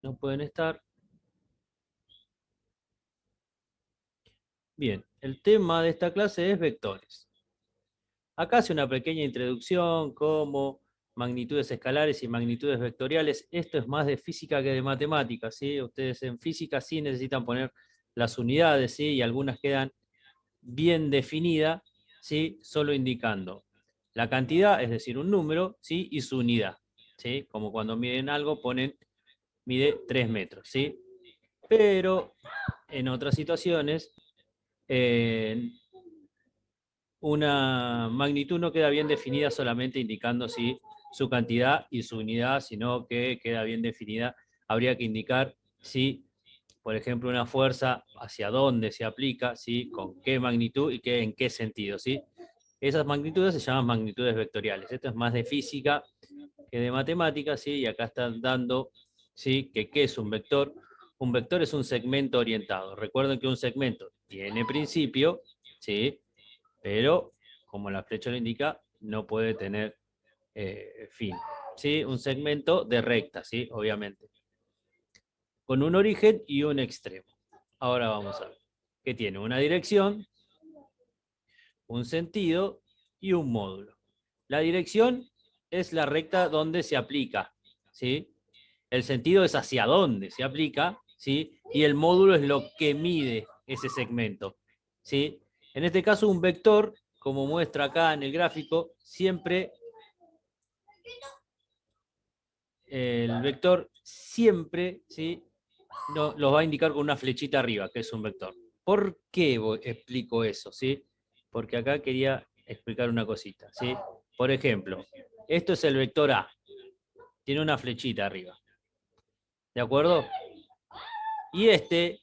No pueden estar. Bien, el tema de esta clase es vectores. Acá hace una pequeña introducción como magnitudes escalares y magnitudes vectoriales. Esto es más de física que de matemáticas, ¿sí? Ustedes en física sí necesitan poner las unidades, ¿sí? Y algunas quedan bien definidas, ¿sí? Solo indicando la cantidad, es decir, un número, ¿sí? Y su unidad, ¿sí? Como cuando miden algo mide 3 metros, ¿sí? Pero en otras situaciones, eh, una magnitud no queda bien definida solamente indicando si su cantidad y su unidad, sino que queda bien definida. Habría que indicar si, por ejemplo, una fuerza hacia dónde se aplica, ¿sí? Con qué magnitud y en qué sentido, ¿sí? Esas magnitudes se llaman magnitudes vectoriales. Esto es más de física que de matemáticas, ¿sí? Y acá están dando, ¿sí? Que ¿qué es un vector? Un vector es un segmento orientado. Recuerden que un segmento tiene principio, ¿sí? Pero, como la flecha lo indica, no puede tener fin. ¿Sí? Un segmento de recta, ¿sí? Obviamente. Con un origen y un extremo. Ahora vamos a ver. Que tiene una dirección, un sentido y un módulo. La dirección es la recta donde se aplica, ¿sí? El sentido es hacia dónde se aplica, ¿sí? Y el módulo es lo que mide ese segmento, ¿sí? En este caso, un vector, como muestra acá en el gráfico, siempre el vector siempre, ¿sí? No, los va a indicar con una flechita arriba, que es un vector. ¿Por qué explico eso? ¿Sí? Porque acá quería explicar una cosita, ¿sí? Por ejemplo, esto es el vector A, tiene una flechita arriba, ¿de acuerdo? Y este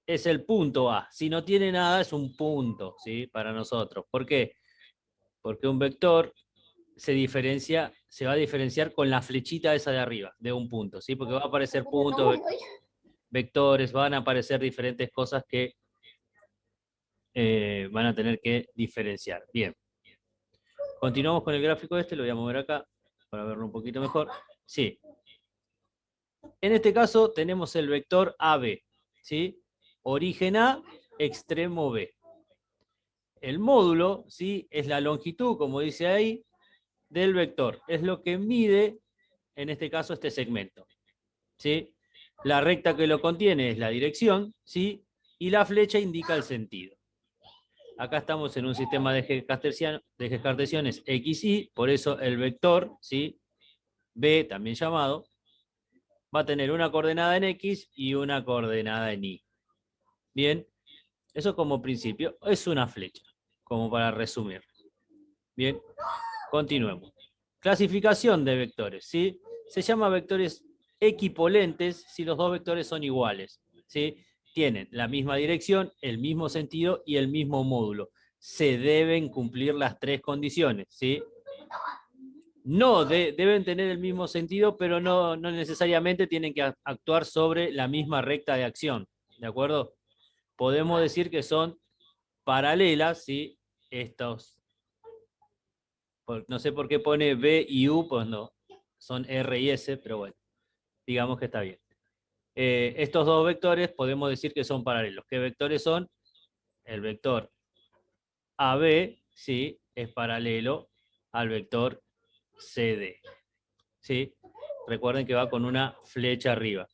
es el punto A. Si no tiene nada, es un punto, ¿sí? Para nosotros. ¿Por qué? Porque un vector se va a diferenciar con la flechita esa de arriba, de un punto, ¿sí? Porque va a aparecer puntos, vectores, van a aparecer diferentes cosas que van a tener que diferenciar. Bien, continuamos con el gráfico este, lo voy a mover acá para verlo un poquito mejor. Sí, en este caso tenemos el vector AB, ¿sí? Origen A, extremo B. El módulo, ¿sí? Es la longitud, como dice ahí, del vector. Es lo que mide, en este caso, este segmento, ¿sí? La recta que lo contiene es la dirección, ¿sí? Y la flecha indica el sentido. Acá estamos en un sistema de ejes cartesianos X, Y, por eso el vector, ¿sí? B, también llamado, va a tener una coordenada en X y una coordenada en Y. Bien, eso como principio es una flecha, como para resumir. Bien, continuemos. Clasificación de vectores, ¿sí? Se llama vectores equipolentes si los dos vectores son iguales, ¿sí? Tienen la misma dirección, el mismo sentido y el mismo módulo. Se deben cumplir las tres condiciones, ¿sí? No, deben tener el mismo sentido, pero no necesariamente tienen que actuar sobre la misma recta de acción, ¿de acuerdo? Podemos decir que son paralelas, ¿sí? Estos, no sé por qué pone B y U, pues no, son R y S, pero bueno, digamos que está bien. Estos dos vectores podemos decir que son paralelos. ¿Qué vectores son? El vector AB, ¿sí? Es paralelo al vector CD, ¿sí? Recuerden que va con una flecha arriba.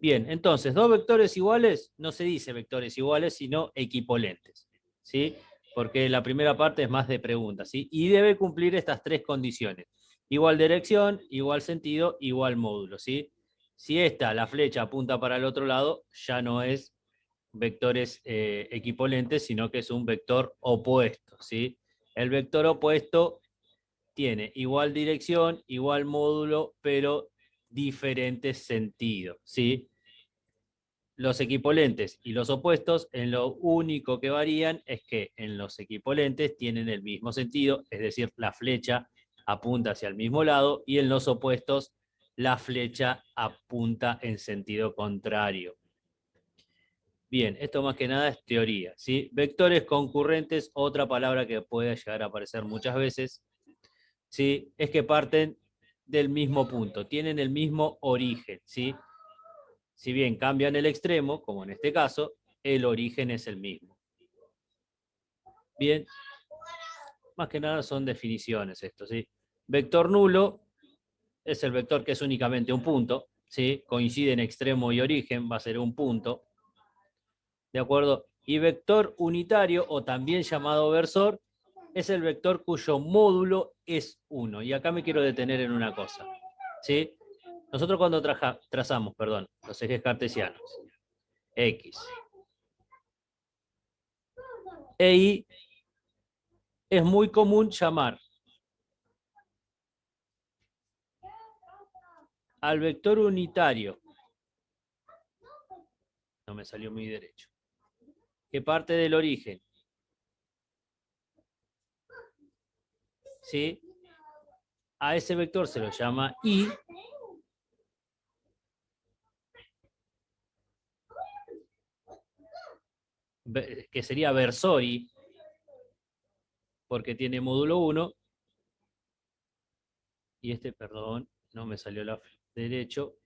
Bien, entonces, dos vectores iguales, no se dice vectores iguales, sino equipolentes, ¿sí? Porque la primera parte es más de preguntas, ¿sí? Y debe cumplir estas tres condiciones. Igual dirección, igual sentido, igual módulo, ¿sí? Si esta, la flecha, apunta para el otro lado, ya no es vectores equipolentes, sino que es un vector opuesto, ¿sí? El vector opuesto tiene igual dirección, igual módulo, pero diferentes sentidos, ¿sí? Los equipolentes y los opuestos, en lo único que varían es que en los equipolentes tienen el mismo sentido, es decir, la flecha apunta hacia el mismo lado, y en los opuestos la flecha apunta en sentido contrario. Bien, esto más que nada es teoría, ¿sí? Vectores concurrentes, otra palabra que puede llegar a aparecer muchas veces, ¿sí? Es que parten del mismo punto, tienen el mismo origen, ¿sí? Si bien cambian el extremo, como en este caso, el origen es el mismo. Bien, más que nada son definiciones esto, ¿sí? Vector nulo es el vector que es únicamente un punto, ¿sí? Coincide en extremo y origen, va a ser un punto, ¿de acuerdo? Y vector unitario, o también llamado versor, es el vector cuyo módulo es 1. Y acá me quiero detener en una cosa, ¿sí? Nosotros cuando trazamos, los ejes cartesianos, X e Y, es muy común llamar al vector unitario, no me salió muy derecho, que parte del origen, ¿sí? A ese vector se lo llama Y, que sería versor Y, porque tiene módulo 1, y este, perdón, no me salió la derecho,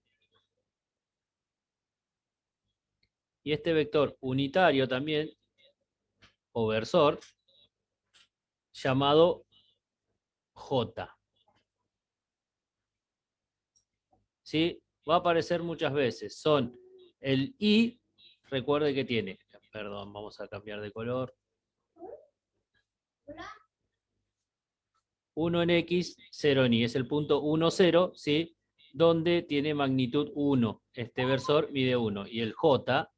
y este vector unitario también, o versor, llamado J, ¿sí? Va a aparecer muchas veces, son el I, recuerde que tiene, perdón, vamos a cambiar de color, 1 en X, 0 en Y, es el punto 1, 0, ¿sí? Donde tiene magnitud 1, este versor mide 1, y el J,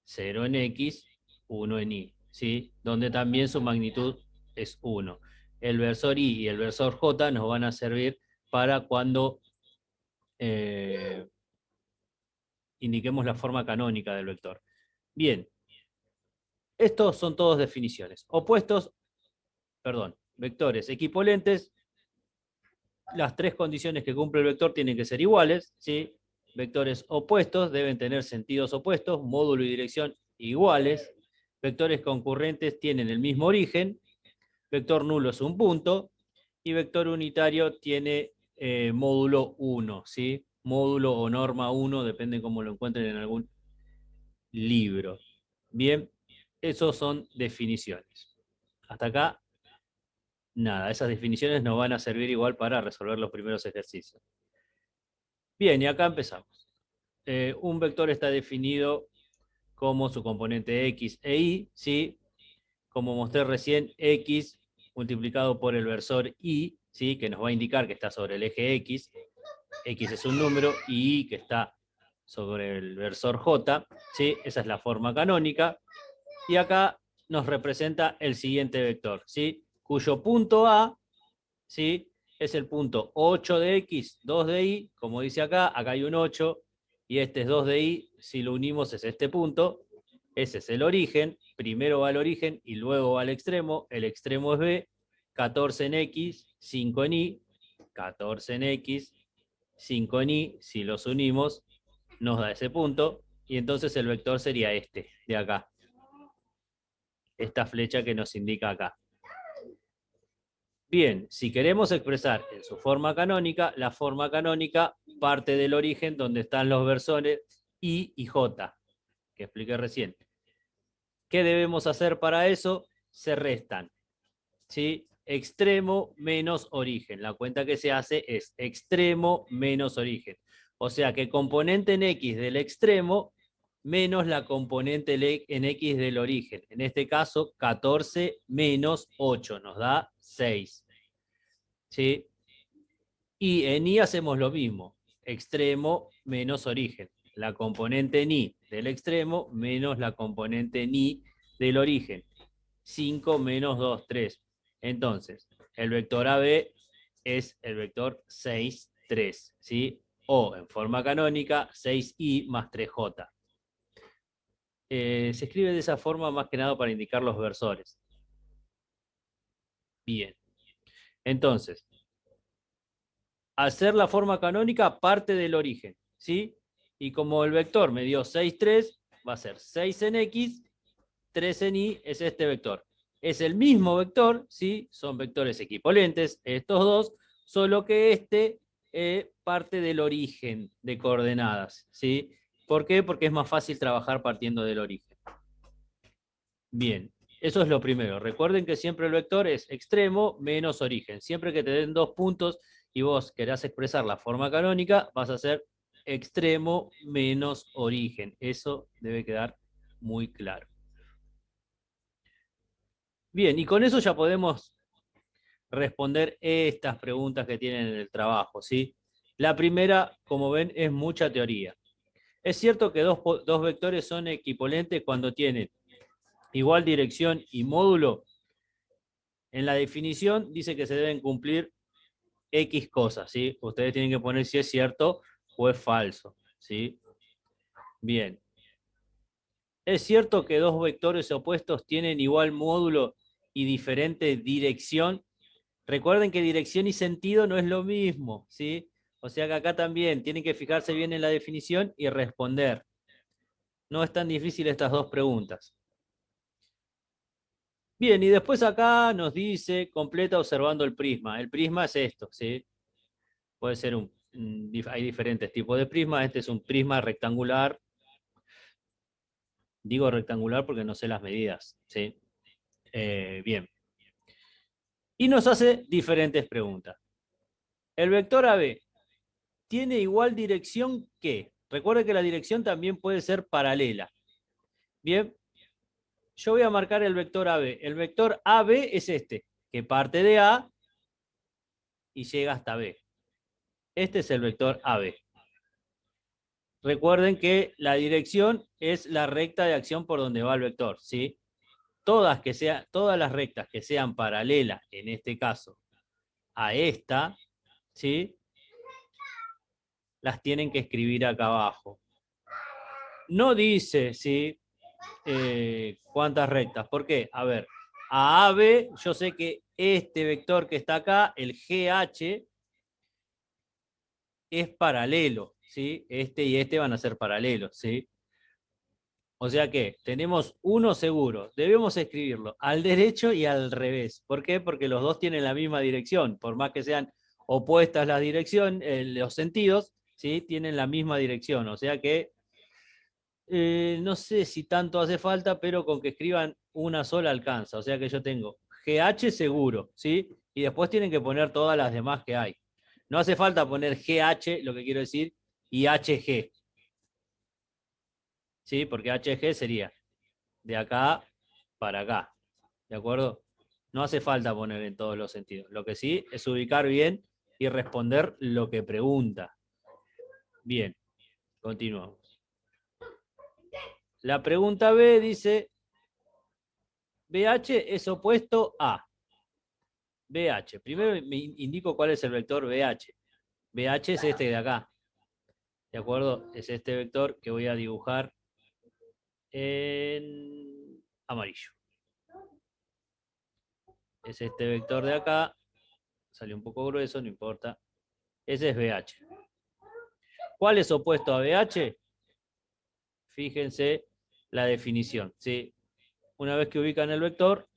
0 en X, 1 en Y, ¿sí? Donde también su magnitud es 1. El versor Y y el versor J nos van a servir para cuando indiquemos la forma canónica del vector. Bien, estos son todos definiciones. Opuestos, perdón, vectores equipolentes, las tres condiciones que cumple el vector tienen que ser iguales, ¿sí? Vectores opuestos deben tener sentidos opuestos, módulo y dirección iguales. Vectores concurrentes tienen el mismo origen. Vector nulo es un punto. Y vector unitario tiene módulo 1, ¿sí? Módulo o norma 1, depende cómo lo encuentren en algún libro. Bien, esos son definiciones. Hasta acá, nada. Esas definiciones nos van a servir igual para resolver los primeros ejercicios. Bien, y acá empezamos. Un vector está definido como su componente X e Y, ¿sí? Como mostré recién, X multiplicado por el versor Y, ¿sí? Que nos va a indicar que está sobre el eje X. X es un número y Y que está sobre el versor J, ¿sí? Esa es la forma canónica. Y acá nos representa el siguiente vector, ¿sí? Cuyo punto A, ¿sí? Es el punto 8 de X, 2 de Y, como dice acá hay un 8, y este es 2 de Y, si lo unimos es este punto, ese es el origen, primero va al origen y luego va al extremo, el extremo es B, 14 en X, 5 en Y, 14 en X, 5 en Y, si los unimos, nos da ese punto, y entonces el vector sería este, de acá, esta flecha que nos indica acá. Bien, si queremos expresar en su forma canónica, la forma canónica parte del origen donde están los versores I y J, que expliqué recién. ¿Qué debemos hacer para eso? Se restan, ¿sí? Extremo menos origen. La cuenta que se hace es extremo menos origen. O sea que componente en X del extremo menos la componente en X del origen. En este caso, 14 menos 8 nos da 6. ¿Sí? Y en Y hacemos lo mismo, extremo menos origen. La componente en Y del extremo menos la componente en Y del origen. 5 menos 2, 3. Entonces, el vector AB es el vector 6, 3, ¿sí? O en forma canónica, 6i más 3j. Se escribe de esa forma más que nada para indicar los versores. Bien. Entonces, hacer la forma canónica parte del origen, ¿sí? Y como el vector me dio 6, 3, va a ser 6 en X, 3 en Y, es este vector. Es el mismo vector, ¿sí? Son vectores equipolentes, estos dos, solo que este parte del origen de coordenadas, ¿sí? ¿Por qué? Porque es más fácil trabajar partiendo del origen. Bien, eso es lo primero. Recuerden que siempre el vector es extremo menos origen. Siempre que te den 2 puntos y vos querás expresar la forma canónica, vas a hacer extremo menos origen. Eso debe quedar muy claro. Bien, y con eso ya podemos responder estas preguntas que tienen en el trabajo, ¿sí? La primera, como ven, es mucha teoría. Es cierto que dos vectores son equivalentes cuando tienen igual dirección y módulo. En la definición dice que se deben cumplir X cosas, ¿sí? Ustedes tienen que poner si es cierto o es falso, ¿sí? Bien. Es cierto que dos vectores opuestos tienen igual módulo y diferente dirección. Recuerden que dirección y sentido no es lo mismo, ¿sí? O sea que acá también tienen que fijarse bien en la definición y responder. No es tan difícil estas dos preguntas. Bien, y después acá nos dice, completa observando el prisma. El prisma es esto, ¿sí? Puede ser hay diferentes tipos de prisma. Este es un prisma rectangular. Digo rectangular porque no sé las medidas, ¿sí? Bien. Y nos hace diferentes preguntas. El vector AB tiene igual dirección que. Recuerde que la dirección también puede ser paralela. Bien, yo voy a marcar el vector AB. El vector AB es este, que parte de A y llega hasta B. Este es el vector AB. Recuerden que la dirección es la recta de acción por donde va el vector, ¿sí? Todas las rectas que sean paralelas, en este caso, a esta, ¿sí? Las tienen que escribir acá abajo. No dice, ¿sí? Cuántas rectas. ¿Por qué? A ver, a AB, yo sé que este vector que está acá, el GH, es paralelo, ¿sí? Este y este van a ser paralelos, ¿sí? O sea que tenemos uno seguro. Debemos escribirlo al derecho y al revés. ¿Por qué? Porque los dos tienen la misma dirección. Por más que sean opuestas las direcciones, los sentidos, ¿sí? Tienen la misma dirección. O sea que no sé si tanto hace falta, pero con que escriban una sola alcanza. O sea que yo tengo GH seguro, ¿sí? Y después tienen que poner todas las demás que hay. No hace falta poner GH, lo que quiero decir, y HG, ¿sí? Porque HG sería de acá para acá, ¿de acuerdo? No hace falta poner en todos los sentidos. Lo que sí es ubicar bien y responder lo que pregunta. Bien, continuamos. La pregunta B dice, BH es opuesto a BH. Primero me indico cuál es el vector BH. BH es este de acá. ¿De acuerdo? Es este vector que voy a dibujar en amarillo. Es este vector de acá. Salió un poco grueso, no importa. Ese es BH. ¿Cuál es opuesto a BH? Fíjense la definición, ¿sí? Una vez que ubican el vector,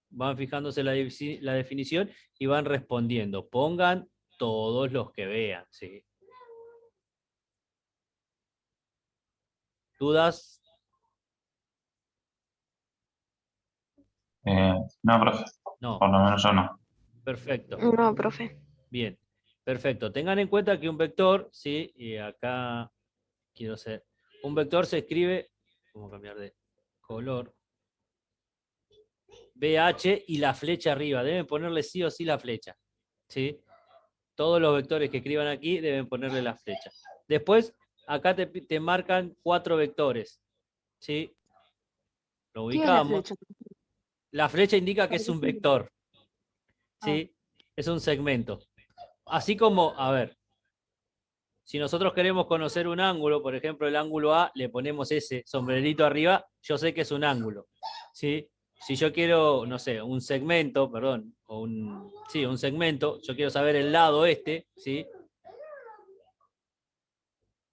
van fijándose la definición y van respondiendo. Pongan todos los que vean, ¿sí? ¿Dudas? No, profe. No. Por lo menos yo no. Perfecto. No, profe. Bien. Perfecto. Tengan en cuenta que un vector, ¿sí? Y acá quiero hacer. Un vector se escribe, vamos a cambiar de color, BH y la flecha arriba. Deben ponerle sí o sí la flecha, ¿sí? Todos los vectores que escriban aquí deben ponerle la flecha. Después, acá te marcan 4 vectores, ¿sí? Lo ¿Qué es la ubicamos. flecha? La flecha indica que es un vector, Ah, ¿sí? Es un segmento. Así como, a ver, si nosotros queremos conocer un ángulo, por ejemplo, el ángulo A, le ponemos ese sombrerito arriba, yo sé que es un ángulo, ¿sí? Si yo quiero, no sé, un segmento, perdón, sí, un segmento, yo quiero saber el lado este, ¿sí?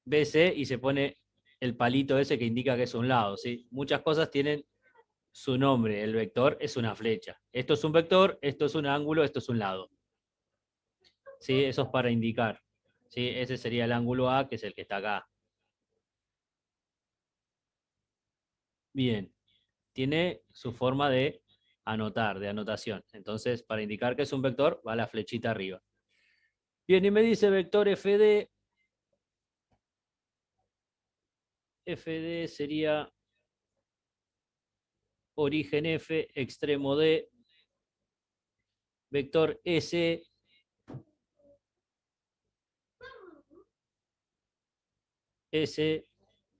BC y se pone el palito ese que indica que es un lado, ¿sí? Muchas cosas tienen su nombre, el vector es una flecha. Esto es un vector, esto es un ángulo, esto es un lado. ¿Sí? Eso es para indicar. ¿sí? Ese sería el ángulo A, que es el que está acá. Bien, tiene su forma de anotar, de anotación. Entonces, para indicar que es un vector, va la flechita arriba. Bien, y me dice vector FD. FD sería origen F, extremo D, vector S, S,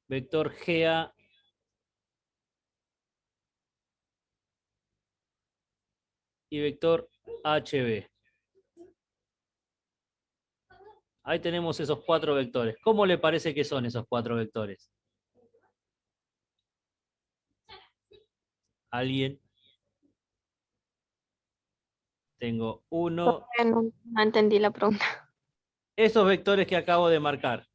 vector GA, y vector HB. Ahí tenemos esos 4 vectores. ¿Cómo le parece que son esos 4 vectores? ¿Alguien? Tengo uno. No entendí la pregunta. Esos vectores que acabo de marcar,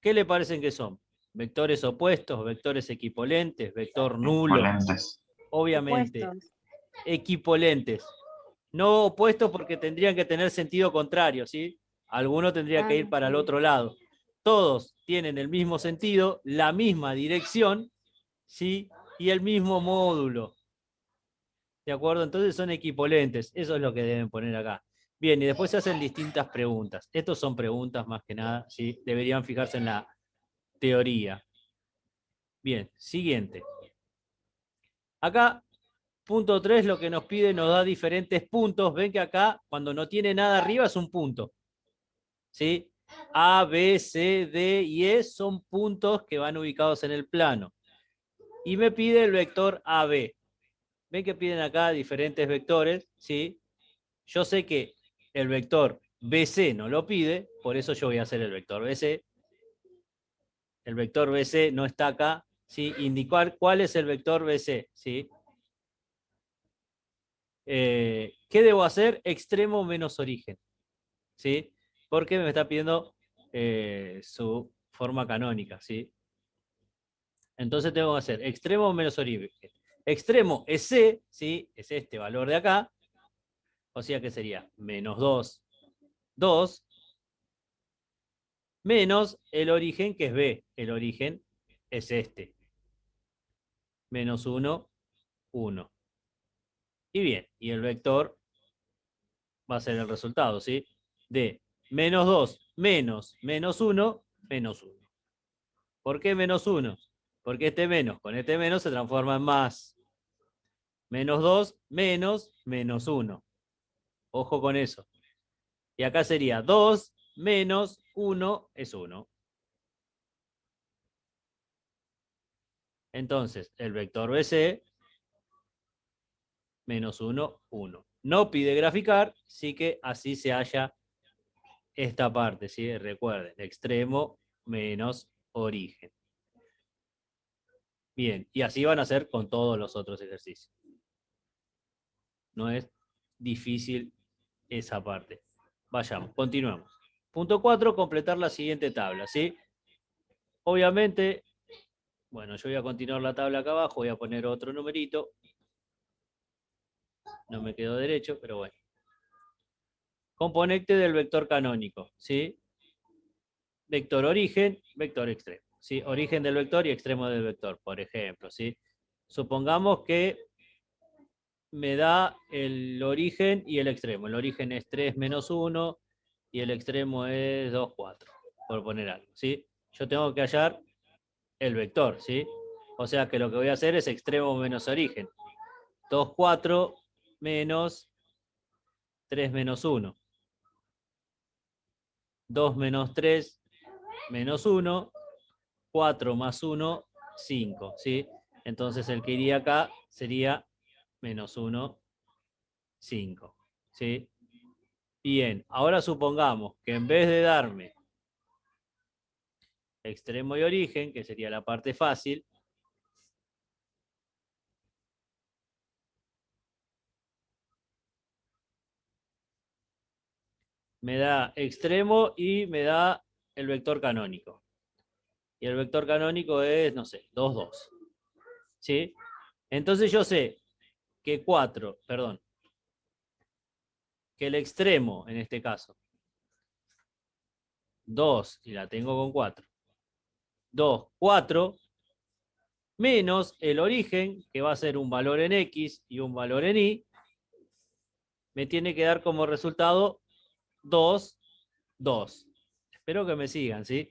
¿qué le parecen que son? ¿Vectores opuestos, vectores equipolentes, vector nulo? Equivalentes. Obviamente, Opuestos. equipolentes. No opuestos porque tendrían que tener sentido contrario, ¿sí? Alguno tendría que ir para el otro lado. Todos tienen el mismo sentido, la misma dirección, ¿sí? Y el mismo módulo. ¿De acuerdo? Entonces son equipolentes. Eso es lo que deben poner acá. Bien, y después se hacen distintas preguntas. Estos son preguntas más que nada, ¿sí? Deberían fijarse en la teoría. Bien, siguiente. Acá, punto 3, lo que nos pide nos da diferentes puntos. Ven que acá, cuando no tiene nada arriba, es un punto. ¿Sí? A, B, C, D y E son puntos que van ubicados en el plano. Y me pide el vector AB. Ven que piden acá diferentes vectores, ¿sí? Yo sé que el vector BC no lo pide, por eso yo voy a hacer el vector BC. El vector BC no está acá, ¿sí? Indicar cuál es el vector BC, ¿sí? ¿Qué debo hacer? Extremo menos origen, ¿sí? Porque me está pidiendo su forma canónica, ¿sí? Entonces tengo que hacer extremo menos origen. Extremo es C, ¿sí? Es este valor de acá. O sea que sería menos 2, 2, menos el origen que es B. El origen es este. Menos 1, 1. Y bien, y el vector va a ser el resultado, ¿sí? De menos 2 menos menos 1, menos 1. ¿Por qué menos 1? Porque este menos con este menos se transforma en más. Menos 2 menos menos 1. Ojo con eso. Y acá sería 2 menos 1 es 1. Entonces, el vector BC, menos 1, 1. No pide graficar, sí que así se halla esta parte, ¿sí? Recuerden, extremo menos origen. Bien, y así van a hacer con todos los otros ejercicios. No es difícil esa parte. Vayamos, continuamos. Punto 4, completar la siguiente tabla, ¿sí? Obviamente, bueno, yo voy a continuar la tabla acá abajo, voy a poner otro numerito. No me quedó derecho, pero bueno. Componente del vector canónico, ¿sí? Vector origen, vector extremo, ¿sí? Origen del vector y extremo del vector, por ejemplo, ¿sí? Supongamos que me da el origen y el extremo. El origen es 3 menos 1 y el extremo es 2, 4, por poner algo, ¿sí? Yo tengo que hallar el vector, ¿sí? O sea que lo que voy a hacer es extremo menos origen. 2, 4 menos 3 menos 1. 2 menos 3 menos 1. 4 más 1, 5, ¿sí? Entonces el que iría acá sería menos 1, 5, ¿sí? Bien, ahora supongamos que en vez de darme extremo y origen, que sería la parte fácil, me da extremo y me da el vector canónico. Y el vector canónico es, no sé, 2, 2. ¿Sí? Entonces yo sé que 4, perdón, que el extremo, en este caso, 2 y la tengo con 4. 2, 4, menos el origen, que va a ser un valor en X y un valor en Y, me tiene que dar como resultado 2, 2. Espero que me sigan, ¿sí?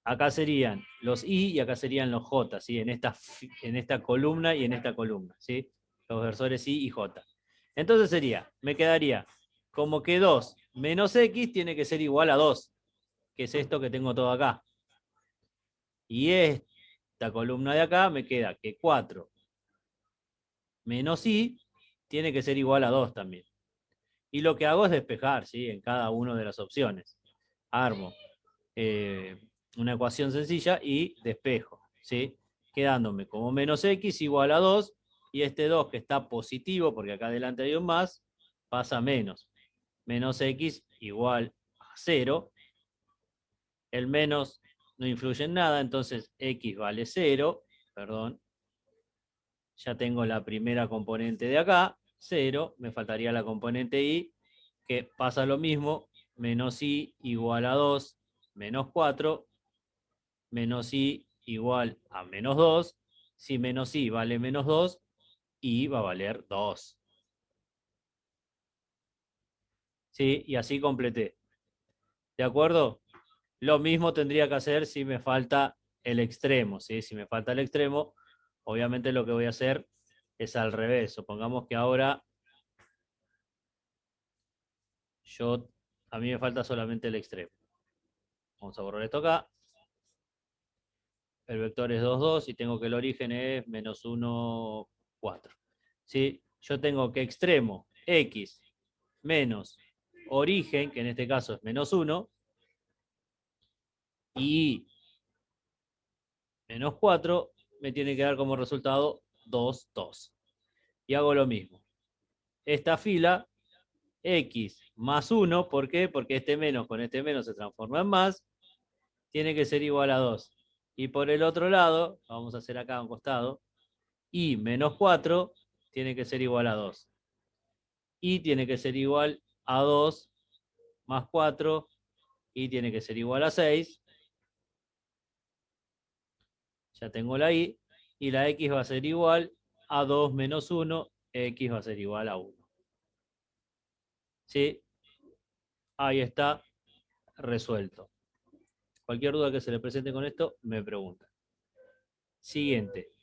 Acá serían los I y acá serían los J, ¿sí? En esta columna y en esta columna, ¿sí? Los versores I y J. Entonces me quedaría como que 2 menos X tiene que ser igual a 2, que es esto que tengo todo acá. Y esta columna de acá me queda que 4 menos I tiene que ser igual a 2 también. Y lo que hago es despejar, ¿sí? En cada una de las opciones. Armo una ecuación sencilla y despejo, ¿sí? Quedándome como menos X igual a 2, y este 2 que está positivo, porque acá adelante hay un más, pasa a menos. Menos X igual a 0. El menos no influye en nada, entonces X vale 0, perdón. Ya tengo la primera componente de acá, 0, me faltaría la componente Y, que pasa lo mismo, menos Y igual a 2, menos 4, menos Y igual a menos 2, si menos Y vale menos 2, Y va a valer 2. ¿Sí? Y así completé. ¿De acuerdo? Lo mismo tendría que hacer si me falta el extremo, ¿sí? Si me falta el extremo, obviamente lo que voy a hacer es al revés. Supongamos que ahora a mí me falta solamente el extremo. Vamos a borrar esto acá. El vector es 2, 2 y tengo que el origen es menos 1, 4. ¿Sí? Yo tengo que extremo x menos origen, que en este caso es menos 1, y menos 4 me tiene que dar como resultado 2, 2. Y hago lo mismo. Esta fila, x más 1, ¿por qué? Porque este menos con este menos se transforma en más, tiene que ser igual a 2. Y por el otro lado, vamos a hacer acá a un costado, y menos 4 tiene que ser igual a 2. Y tiene que ser igual a 2 más 4, y tiene que ser igual a 6. Ya tengo la y la x va a ser igual a 2 menos 1, x va a ser igual a 1. ¿Sí? Ahí está resuelto. Cualquier duda que se le presente con esto, me pregunta. Siguiente.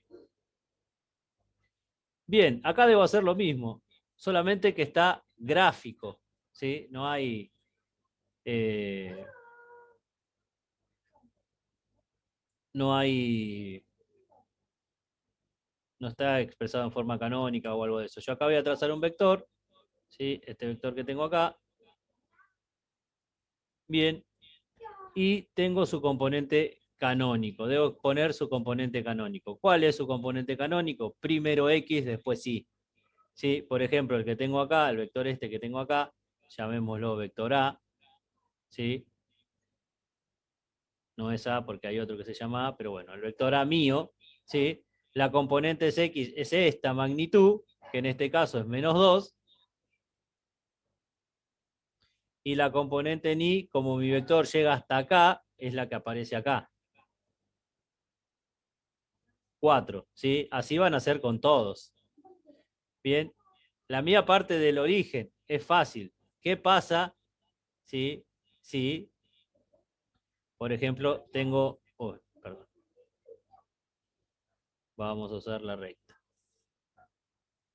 Bien, acá debo hacer lo mismo, solamente que está gráfico, ¿sí? No hay... no hay... no está expresado en forma canónica o algo de eso. Yo acá voy a trazar un vector, ¿sí? Este vector que tengo acá. Bien, y tengo su componente canónico. Debo poner su componente canónico. ¿Cuál es su componente canónico? Primero X, después Y. ¿Sí? Por ejemplo, el que tengo acá, el vector este que tengo acá, llamémoslo vector A. ¿Sí? No es A porque hay otro que se llama A, pero bueno, el vector A mío, ¿sí? La componente es X, es esta magnitud, que en este caso es menos 2. Y la componente en Y, como mi vector llega hasta acá, es la que aparece acá. 4, ¿sí? Así van a ser con todos. Bien, la mía parte del origen es fácil. ¿Qué pasa si, por ejemplo, tengo... perdón. Vamos a usar la recta.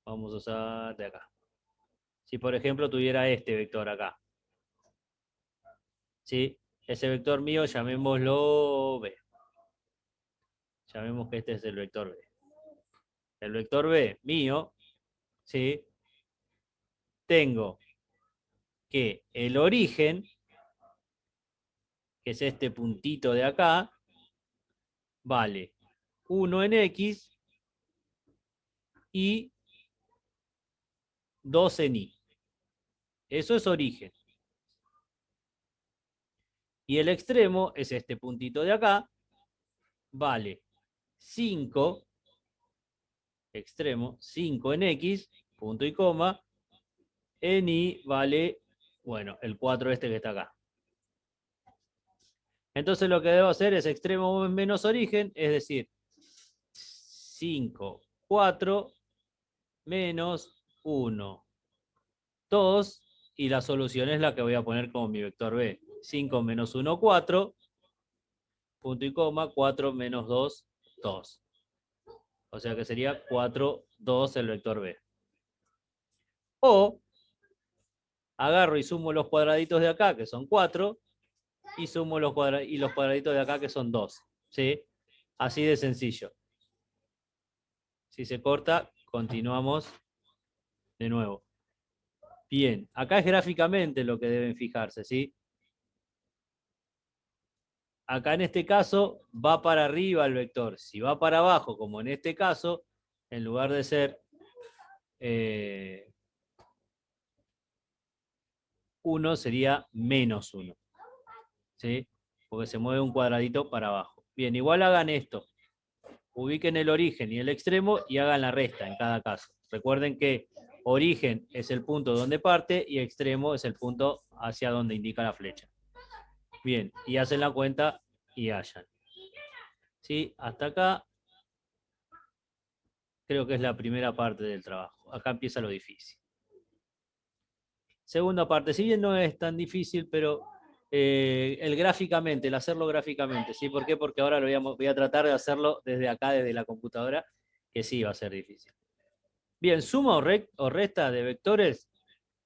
Vamos a usar de acá. Si, por ejemplo, tuviera este vector acá. ¿Sí? Ese vector mío, llamémoslo B. Llamemos que este es el vector B. El vector B mío, ¿sí? Tengo que el origen, que es este puntito de acá, vale 1 en X y 2 en Y. Eso es origen. Y el extremo es este puntito de acá, vale 5, extremo, 5 en X, punto y coma, en Y vale Bueno, el 4 este que está acá. Entonces lo que debo hacer es extremo menos origen, es decir, 5, 4 menos 1, 2, y la solución es la que voy a poner como mi vector B. 5 menos 1, 4, punto y coma, 4 menos 2, 2. O sea que sería 4, 2 el vector B. O agarro y sumo los cuadraditos de acá, que son 4, y sumo los cuadraditos de acá, que son 2. ¿Sí? Así de sencillo. Si se corta, continuamos de nuevo. Bien, acá es gráficamente lo que deben fijarse, ¿sí? Acá en este caso va para arriba el vector. Si va para abajo, como en este caso, en lugar de ser 1, sería menos 1. ¿Sí? Porque se mueve un cuadradito para abajo. Bien, igual hagan esto. Ubiquen el origen y el extremo y hagan la resta en cada caso. Recuerden que origen es el punto donde parte y extremo es el punto hacia donde indica la flecha. Bien, y hacen la cuenta y hallan. ¿Sí? Hasta acá creo que es la primera parte del trabajo. Acá empieza lo difícil. Segunda parte, si bien no es tan difícil, pero el gráficamente, el hacerlo gráficamente, ¿sí? ¿Por qué? Porque ahora voy a tratar de hacerlo desde acá, desde la computadora, que sí va a ser difícil. Bien, suma o resta de vectores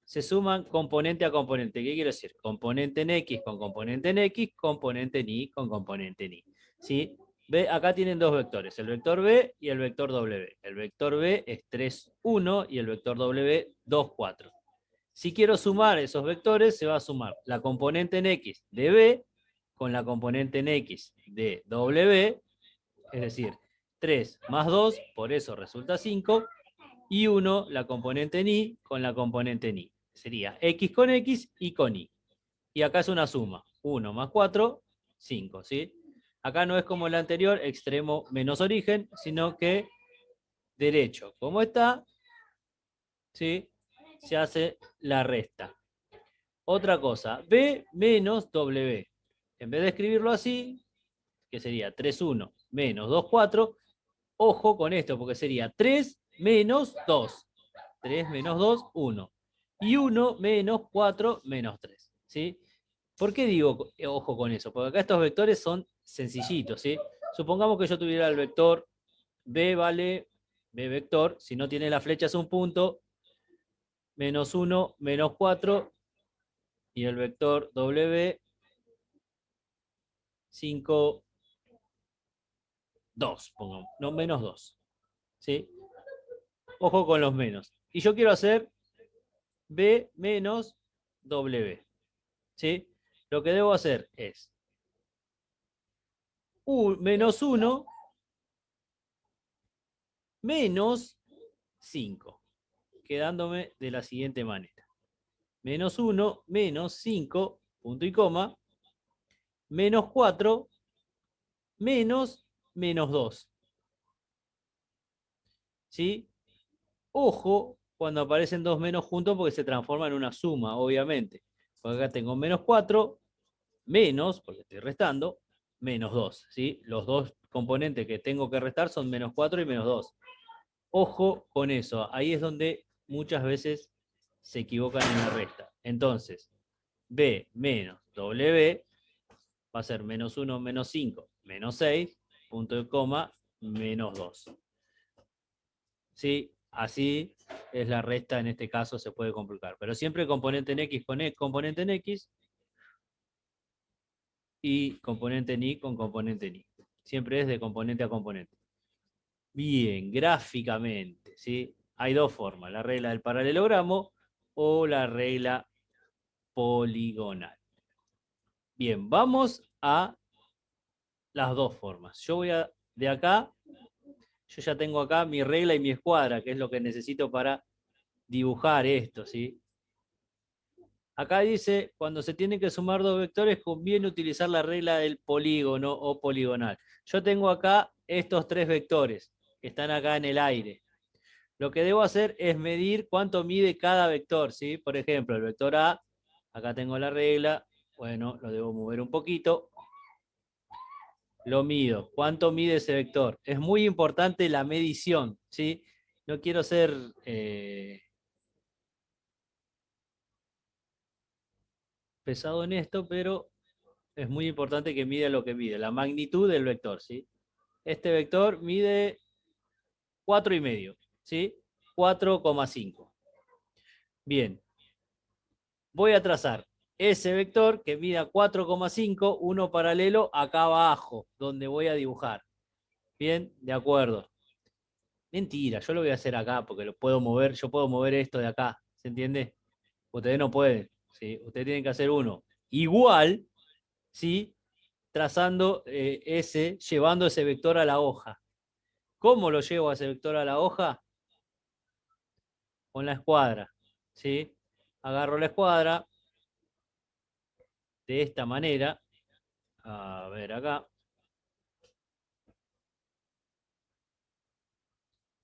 se suman componente a componente. ¿Qué quiero decir? Componente en X con componente en X, componente en Y con componente en Y. ¿Sí? Ve, acá tienen dos vectores, el vector B y el vector W. El vector B es 3, 1 y el vector W 2, 4. Si quiero sumar esos vectores, se va a sumar la componente en X de B con la componente en X de W, es decir, 3 más 2, por eso resulta 5, y 1 la componente en Y con la componente en Y. Sería X con X y con Y. Y acá es una suma, 1 más 4, 5, ¿sí? Acá no es como el anterior, extremo menos origen, sino que derecho, como está, ¿sí? Se hace la resta. Otra cosa, B menos W. En vez de escribirlo así, que sería 3, 1 menos 2, 4, ojo con esto, porque sería 3 menos 2. 3 menos 2, 1. Y 1 menos 4 menos 3. ¿Sí? ¿Por qué digo ojo con eso? Porque acá estos vectores son sencillitos. ¿Sí? Supongamos que yo tuviera el vector B vale B vector, si no tiene la flecha es un punto, menos 1, menos 4, y el vector W 5, 2, pongamos, no, menos 2. ¿Sí? Ojo con los menos. Y yo quiero hacer B menos W. ¿Sí? Lo que debo hacer es menos 1 menos 5, quedándome de la siguiente manera. Menos 1 menos 5, punto y coma, menos 4 menos 2. ¿Sí? Ojo cuando aparecen dos menos juntos porque se transforma en una suma, obviamente. Porque acá tengo menos 4, menos, porque estoy restando, menos 2. ¿Sí? Los dos componentes que tengo que restar son menos 4 y menos 2. Ojo con eso, ahí es donde muchas veces se equivocan en la resta. Entonces, B menos W va a ser menos 1 menos 5 menos 6, punto y coma, menos 2. ¿Sí? Así es la resta, en este caso se puede complicar. Pero siempre componente en X con componente en X y componente en Y con componente en Y. Siempre es de componente a componente. Bien, gráficamente, ¿sí? Hay dos formas, la regla del paralelogramo o la regla poligonal. Bien, vamos a las dos formas. Yo voy de acá, yo ya tengo acá mi regla y mi escuadra, que es lo que necesito para dibujar esto, ¿sí? Acá dice, cuando se tienen que sumar dos vectores, conviene utilizar la regla del polígono o poligonal. Yo tengo acá estos tres vectores, que están acá en el aire. Lo que debo hacer es medir cuánto mide cada vector, ¿sí? Por ejemplo, el vector A Acá tengo la regla. Bueno, lo debo mover un poquito. Lo mido. ¿Cuánto mide ese vector? Es muy importante la medición, ¿sí? No quiero ser pesado en esto, pero es muy importante que mida lo que mide, la magnitud del vector, ¿sí? Este vector mide 4,5, ¿sí? 4,5. Bien, voy a trazar ese vector que mida 4,5, uno paralelo acá abajo, donde voy a dibujar. Bien, de acuerdo. Mentira, yo lo voy a hacer acá porque lo puedo mover, yo puedo mover esto de acá, ¿se entiende? Ustedes no pueden, ¿sí? Ustedes tienen que hacer uno igual, ¿sí? Trazando llevando ese vector a la hoja. ¿Cómo lo llevo a ese vector a la hoja? Con la escuadra, ¿sí? Agarro la escuadra de esta manera. A ver acá.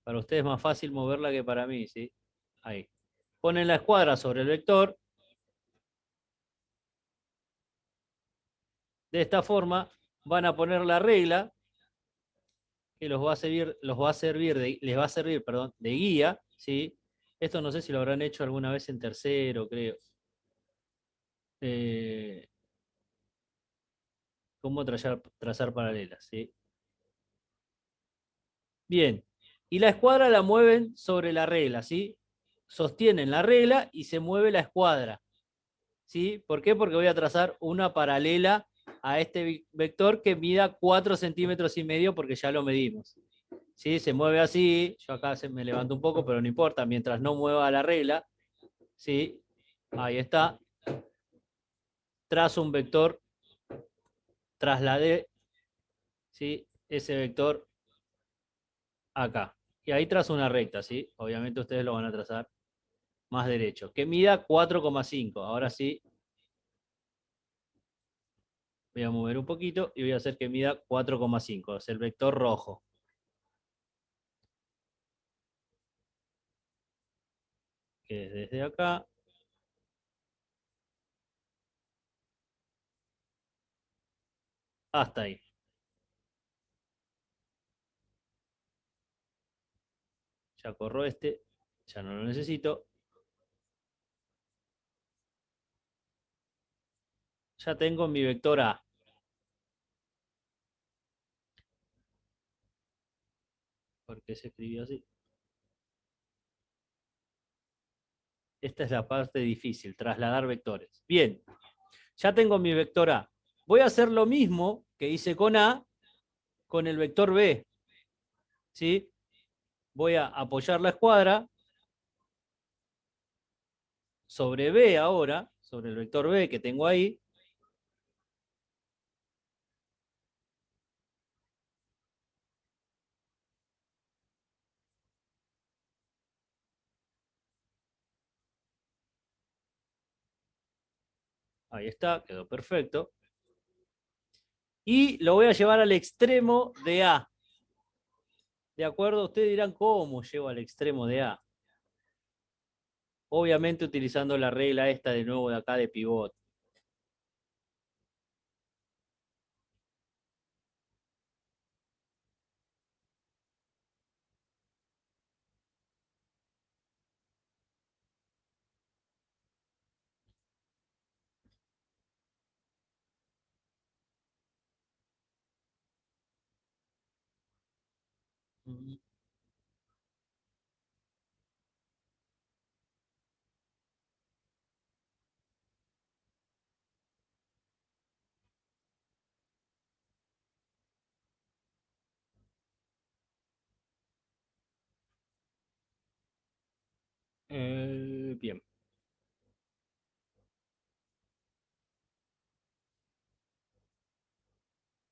Para ustedes es más fácil moverla que para mí, ¿sí? Ahí. Ponen la escuadra sobre el vector. De esta forma van a poner la regla que les va a servir, perdón, de guía, ¿sí? Esto no sé si lo habrán hecho alguna vez en tercero, creo. Eh, cómo trazar paralelas, ¿sí? Bien. Y la escuadra la mueven sobre la regla, ¿sí? Sostienen la regla y se mueve la escuadra, ¿sí? ¿Por qué? Porque voy a trazar una paralela a este vector que mida 4,5 centímetros porque ya lo medimos. ¿Sí? Se mueve así, yo acá me levanto un poco, pero no importa, mientras no mueva la regla, ¿sí? Ahí está. Trazo un vector, trasladé, ¿sí? Ese vector acá. Y ahí trazo una recta, ¿sí? Obviamente ustedes lo van a trazar más derecho. Que mida 4,5. Ahora sí, voy a mover un poquito y voy a hacer que mida 4,5. Es el vector rojo. Que es desde acá hasta ahí. Ya corro este, ya no lo necesito. Ya tengo mi vector A. ¿Por qué se escribió así? Esta es la parte difícil, trasladar vectores. Bien, ya tengo mi vector A. Voy a hacer lo mismo que hice con A, con el vector B. ¿Sí? Voy a apoyar la escuadra sobre B ahora, sobre el vector B que tengo ahí. Ahí está, quedó perfecto. Y lo voy a llevar al extremo de A. ¿De acuerdo? Ustedes dirán, ¿cómo llevo al extremo de A? Obviamente utilizando la regla esta de nuevo de acá de pivot. Bien.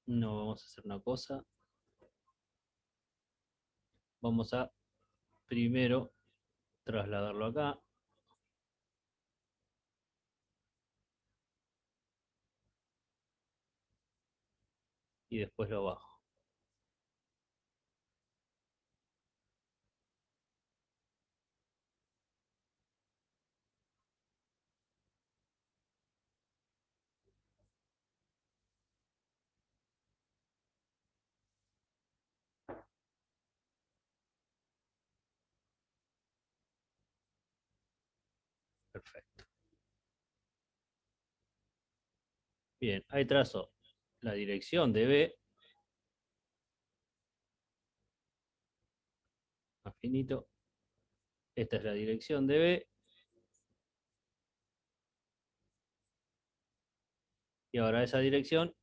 No, vamos a hacer una cosa. Vamos a primero trasladarlo acá y después lo bajo. Perfecto. Bien, ahí trazo la dirección de B. Más finito. Esta es la dirección de B. Y ahora esa dirección